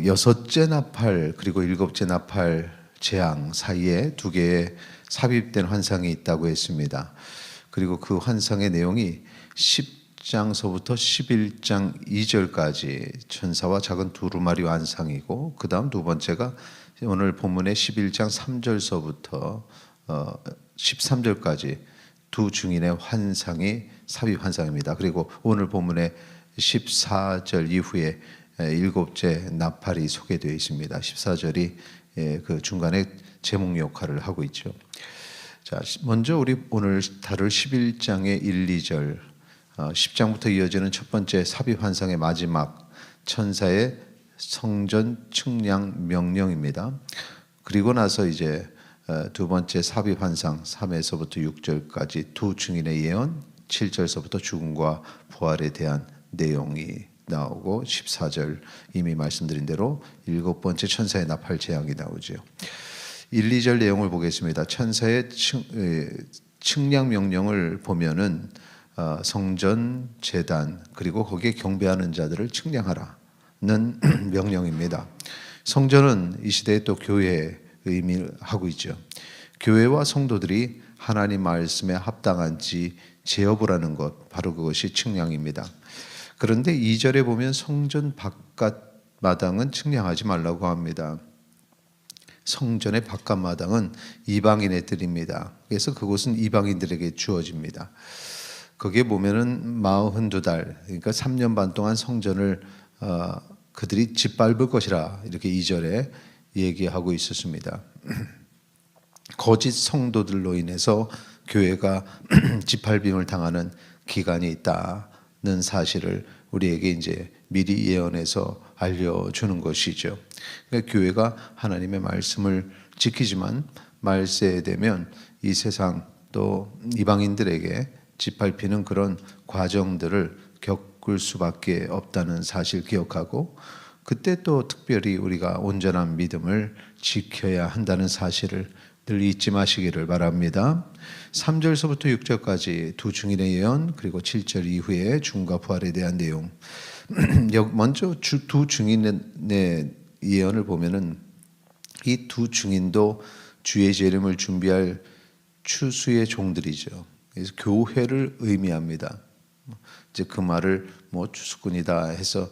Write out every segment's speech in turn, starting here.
여섯째 나팔 그리고 일곱째 나팔 재앙 사이에 두 개의 삽입된 환상이 있다고 했습니다. 그리고 그 환상의 내용이 10장서부터 11장 2절까지 천사와 작은 두루마리 환상이고, 그 다음 두 번째가 오늘 본문의 11장 3절서부터 13절까지 두 증인의 환상이 삽입 환상입니다. 그리고 오늘 본문의 14절 이후에 일곱째 나팔이 소개되어 있습니다. 14절이 그 중간에 제목 역할을 하고 있죠. 자, 먼저 우리 오늘 다룰 11장의 1, 2절, 10장부터 이어지는 첫 번째 삽입 환상의 마지막 천사의 성전 측량 명령입니다. 그리고 나서 이제 두 번째 삽입 환상 3에서부터 6절까지 두 증인의 예언, 7절서부터 죽음과 부활에 대한 내용이 나오고 14절 이미 말씀드린 대로 일곱 번째 천사의 나팔 재앙이 나오죠. 1, 2절 내용을 보겠습니다. 천사의 측량 명령을 보면은 성전, 제단 그리고 거기에 경배하는 자들을 측량하라는 명령입니다. 성전은 이 시대에 또 교회의 의미를 하고 있죠. 교회와 성도들이 하나님 말씀에 합당한지 제어을 하는 것, 바로 그것이 측량입니다. 그런데 2절에 보면 성전 바깥 마당은 측량하지 말라고 합니다. 성전의 바깥 마당은 이방인의 들입니다. 그래서 그곳은 이방인들에게 주어집니다. 거기에 보면은 42달, 그러니까 3년 반 동안 성전을 그들이 짓밟을 것이라 이렇게 2절에 얘기하고 있었습니다. 거짓 성도들로 인해서 교회가 짓밟힘을 당하는 기간이 있다는 사실을 우리에게 이제 미리 예언해서 알려주는 것이죠. 그러니까 교회가 하나님의 말씀을 지키지만 말세에 되면 이 세상 또 이방인들에게 짓밟히는 그런 과정들을 겪을 수밖에 없다는 사실 기억하고, 그때 또 특별히 우리가 온전한 믿음을 지켜야 한다는 사실을 늘 잊지 마시기를 바랍니다. 3절서부터 6절까지 두 증인의 예언, 그리고 7절 이후에 죽음과 부활에 대한 내용. 먼저 두 증인의 예언을 보면은 이 두 증인도 주의 재림을 준비할 추수의 종들이죠. 그래서 교회를 의미합니다. 이제 그 말을 뭐 추수꾼이다 해서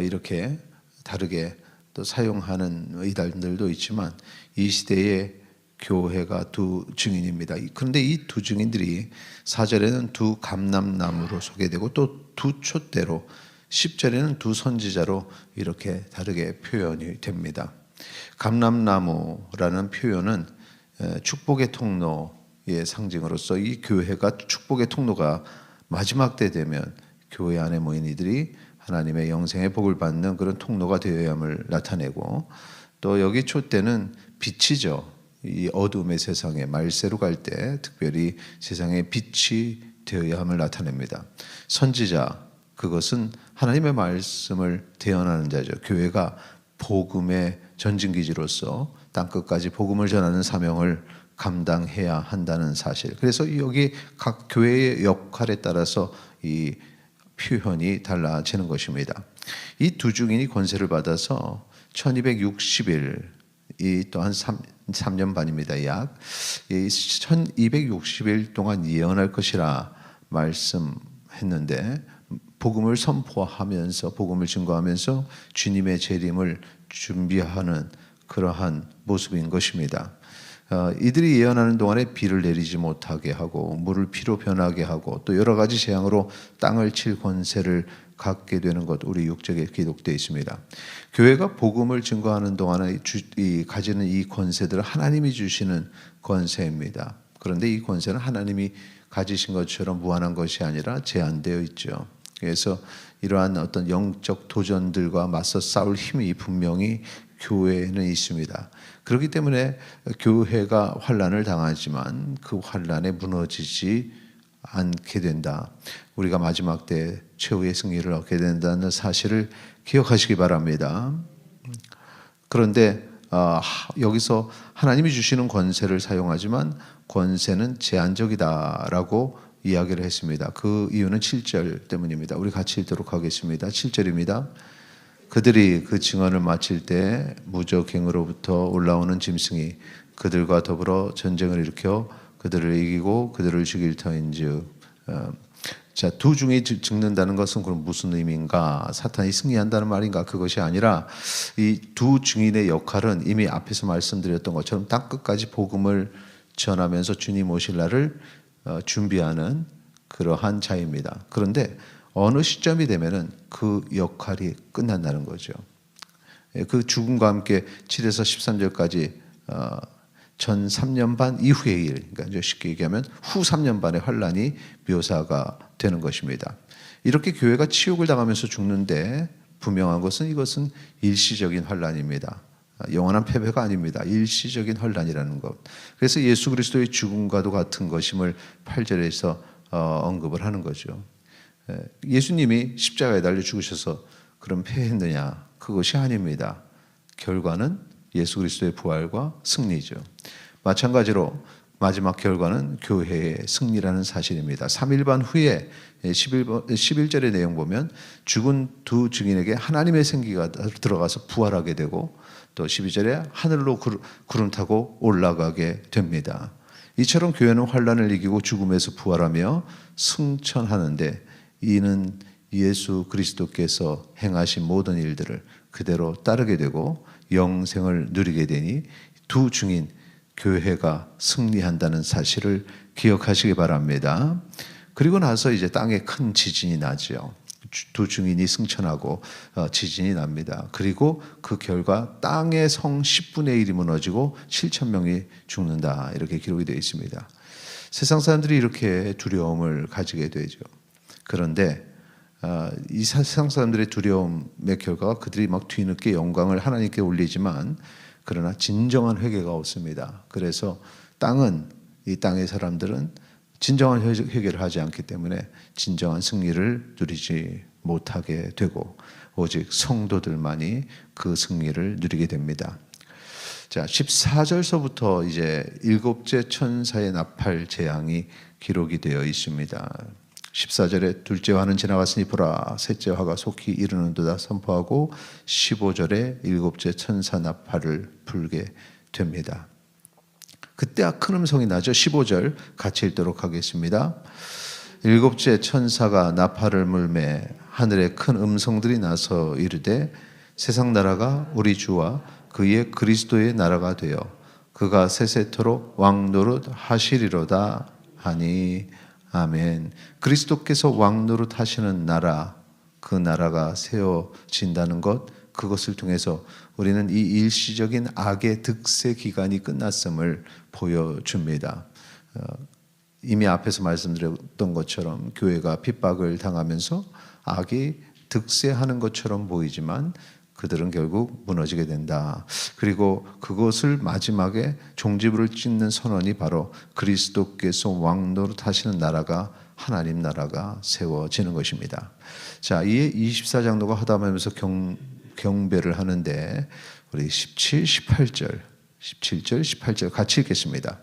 이렇게 다르게 또 사용하는 이단들도 있지만 이 시대에 교회가 두 증인입니다. 그런데 이 두 증인들이 4절에는 두 감람나무로 소개되고 또 두 촛대로, 10절에는 두 선지자로 이렇게 다르게 표현이 됩니다. 감람나무라는 표현은 축복의 통로의 상징으로서 이 교회가 축복의 통로가 마지막 때 되면 교회 안에 모인 이들이 하나님의 영생의 복을 받는 그런 통로가 되어야 함을 나타내고, 또 여기 촛대는 빛이죠. 이 어둠의 세상에 말세로 갈 때 특별히 세상에 빛이 되어야 함을 나타냅니다. 선지자, 그것은 하나님의 말씀을 대언하는 자죠. 교회가 복음의 전진기지로서 땅끝까지 복음을 전하는 사명을 감당해야 한다는 사실. 그래서 여기 각 교회의 역할에 따라서 이 표현이 달라지는 것입니다. 이 두 증인이 권세를 받아서 1260일, 이 또한 3년 반입니다. 약 1260일 동안 예언할 것이라 말씀했는데, 복음을 선포하면서 복음을 증거하면서 주님의 재림을 준비하는 그러한 모습인 것입니다. 이들이 예언하는 동안에 비를 내리지 못하게 하고 물을 피로 변하게 하고 또 여러 가지 재앙으로 땅을 칠 권세를 갖게 되는 것, 우리 6절에 기록되어 있습니다. 교회가 복음을 증거하는 동안에 가지는 이 권세들은 하나님이 주시는 권세입니다. 그런데 이 권세는 하나님이 가지신 것처럼 무한한 것이 아니라 제한되어 있죠. 그래서 이러한 어떤 영적 도전들과 맞서 싸울 힘이 분명히 교회에는 있습니다. 그렇기 때문에 교회가 환난을 당하지만 그 환난에 무너지지 않게 된다. 우리가 마지막 때 최후의 승리를 얻게 된다는 사실을 기억하시기 바랍니다. 그런데 여기서 하나님이 주시는 권세를 사용하지만 권세는 제한적이다라고 이야기를 했습니다. 그 이유는 7절 때문입니다. 우리 같이 읽도록 하겠습니다. 7절입니다. 그들이 그 증언을 마칠 때 무적행으로부터 올라오는 짐승이 그들과 더불어 전쟁을 일으켜 그들을 이기고 그들을 죽일 터인즉. 자, 두 중이 죽는다는 것은 그럼 무슨 의미인가? 사탄이 승리한다는 말인가? 그것이 아니라 이 두 증인의 역할은 이미 앞에서 말씀드렸던 것처럼 땅끝까지 복음을 전하면서 주님 오실 날을 준비하는 그러한 자입니다. 그런데 어느 시점이 되면은 그 역할이 끝난다는 거죠. 그 죽음과 함께 7에서 13절까지 전 3년 반 이후의 일, 그러니까 쉽게 얘기하면 후 3년 반의 환란이 묘사가 되는 것입니다. 이렇게 교회가 치욕을 당하면서 죽는데 분명한 것은 이것은 일시적인 환란입니다. 영원한 패배가 아닙니다. 일시적인 환란이라는 것. 그래서 예수 그리스도의 죽음과도 같은 것임을 8절에서 언급을 하는 거죠. 예수님이 십자가에 달려 죽으셔서 그럼 패했느냐? 그것이 아닙니다. 결과는 예수 그리스도의 부활과 승리죠. 마찬가지로 마지막 결과는 교회의 승리라는 사실입니다. 3일반 후에 11절의 내용 보면 죽은 두 증인에게 하나님의 생기가 들어가서 부활하게 되고 또 12절에 하늘로 구름 타고 올라가게 됩니다. 이처럼 교회는 환란을 이기고 죽음에서 부활하며 승천하는데 이는 예수 그리스도께서 행하신 모든 일들을 그대로 따르게 되고 영생을 누리게 되니 두 증인 교회가 승리한다는 사실을 기억하시기 바랍니다. 그리고 나서 이제 땅에 큰 지진이 나죠. 두 증인이 승천하고 지진이 납니다. 그리고 그 결과 땅의 성 10분의 1이 무너지고 7,000명이 죽는다, 이렇게 기록이 되어 있습니다. 세상 사람들이 이렇게 두려움을 가지게 되죠. 그런데 이 세상 사람들의 두려움의 결과가 그들이 막 뒤늦게 영광을 하나님께 올리지만 그러나 진정한 회개가 없습니다. 그래서 이 땅의 사람들은 진정한 회개를 하지 않기 때문에 진정한 승리를 누리지 못하게 되고 오직 성도들만이 그 승리를 누리게 됩니다. 자, 14절서부터 이제 일곱째 천사의 나팔 재앙이 기록이 되어 있습니다. 14절에 둘째 화는 지나갔으니 보라 셋째 화가 속히 이르는도다 선포하고 15절에 일곱째 천사 나팔을 불게 됩니다. 그때 큰 음성이 나죠. 15절 같이 읽도록 하겠습니다. 일곱째 천사가 나팔을 물매 하늘에 큰 음성들이 나서 이르되 세상 나라가 우리 주와 그의 그리스도의 나라가 되어 그가 세세토록 왕노릇 하시리로다 하니 아멘. 그리스도께서 왕노릇 하시는 나라, 그 나라가 세워진다는 것, 그것을 통해서 우리는 이 일시적인 악의 득세 기간이 끝났음을 보여줍니다. 이미 앞에서 말씀드렸던 것처럼 교회가 핍박을 당하면서 악이 득세하는 것처럼 보이지만 그들은 결국 무너지게 된다. 그리고 그것을 마지막에 종지부를 찍는 선언이 바로 그리스도께서 왕노릇 하시는 나라가 하나님 나라가 세워지는 것입니다. 자, 이에 24장로가 하담하면서 경배를 하는데 우리 17절 18절 같이 읽겠습니다.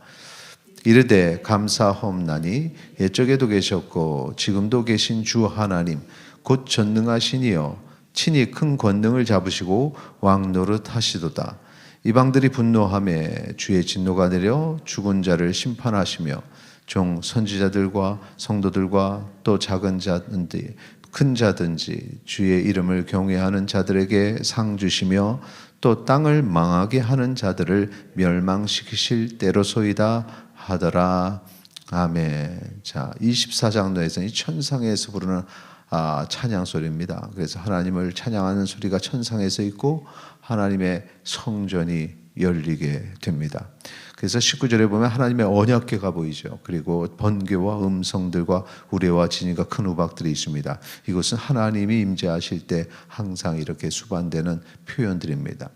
이르되 감사하옵나니 옛적에도 계셨고 지금도 계신 주 하나님 곧 전능하시니여 친히 큰 권능을 잡으시고 왕노릇 하시도다. 이방들이 분노하며 주의 진노가 내려 죽은 자를 심판하시며 종 선지자들과 성도들과 또 작은 자든지 큰 자든지 주의 이름을 경외하는 자들에게 상 주시며 또 땅을 망하게 하는 자들을 멸망시키실 때로소이다 하더라. 아멘. 자, 24장로에서는 이 천상에서 부르는 찬양 소리입니다. 그래서 하나님을 찬양하는 소리가 천상에서 있고 하나님의 성전이 열리게 됩니다. 그래서 19절에 보면 하나님의 언약궤가 보이죠. 그리고 번개와 음성들과 우레와 진이가 큰 우박들이 있습니다. 이것은 하나님이 임재하실 때 항상 이렇게 수반되는 표현들입니다.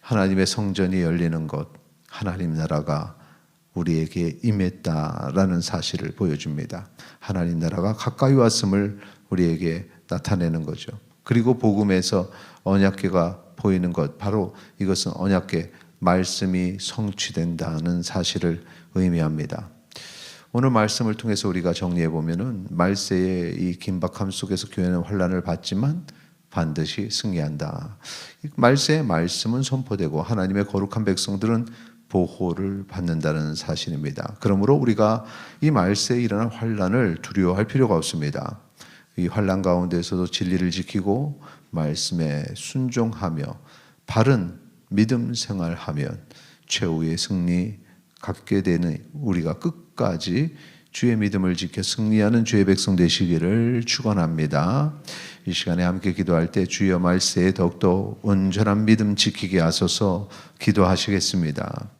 하나님의 성전이 열리는 것, 하나님 나라가 우리에게 임했다라는 사실을 보여줍니다. 하나님 나라가 가까이 왔음을 우리에게 나타내는 거죠. 그리고 복음에서 언약궤가 보이는 것, 바로 이것은 언약궤 말씀이 성취된다는 사실을 의미합니다. 오늘 말씀을 통해서 우리가 정리해 보면은 말세의 이 긴박함 속에서 교회는 환란을 받지만 반드시 승리한다. 말세의 말씀은 선포되고 하나님의 거룩한 백성들은 보호를 받는다는 사실입니다. 그러므로 우리가 이 말세에 일어날 환난을 두려워할 필요가 없습니다. 이 환난 가운데서도 진리를 지키고 말씀에 순종하며 바른 믿음 생활하면 최후의 승리 갖게 되는 우리가 끝까지 주의 믿음을 지켜 승리하는 주의 백성 되시기를 축원합니다. 이 시간에 함께 기도할 때 주여 말세에 더욱더 온전한 믿음 지키게 하소서 기도하시겠습니다.